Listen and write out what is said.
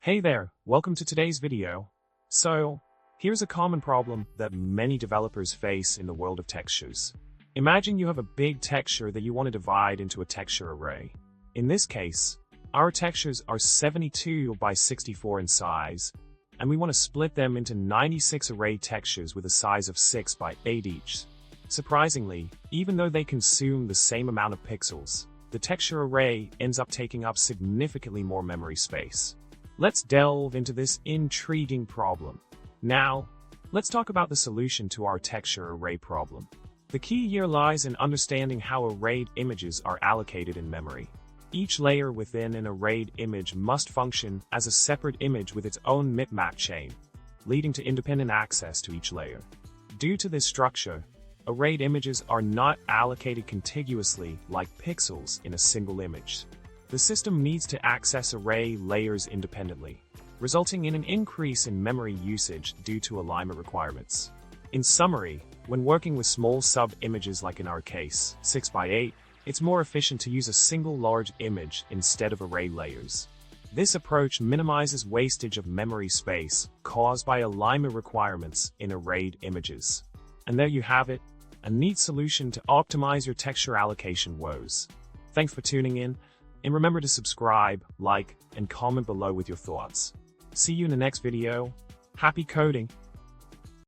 Hey there, welcome to today's video. So, here's a common problem that many developers face in the world of textures. Imagine you have a big texture that you want to divide into a texture array. In this case, our textures are 72 by 64 in size, and we want to split them into 96 array textures with a size of 6 by 8 each. Surprisingly, even though they consume the same amount of pixels, the texture array ends up taking up significantly more memory space. Let's delve into this intriguing problem. Now, let's talk about the solution to our texture array problem. The key here lies in understanding how arrayed images are allocated in memory. Each layer within an arrayed image must function as a separate image with its own mip-map chain, leading to independent access to each layer. Due to this structure, arrayed images are not allocated contiguously like pixels in a single image. The system needs to access array layers independently, resulting in an increase in memory usage due to alignment requirements. In summary, when working with small sub-images like in our case, 6 by 8, it's more efficient to use a single large image instead of array layers. This approach minimizes wastage of memory space caused by alignment requirements in arrayed images. And there you have it, a neat solution to optimize your texture allocation woes. Thanks for tuning in, and remember to subscribe, like, and comment below with your thoughts. See you in the next video. Happy coding!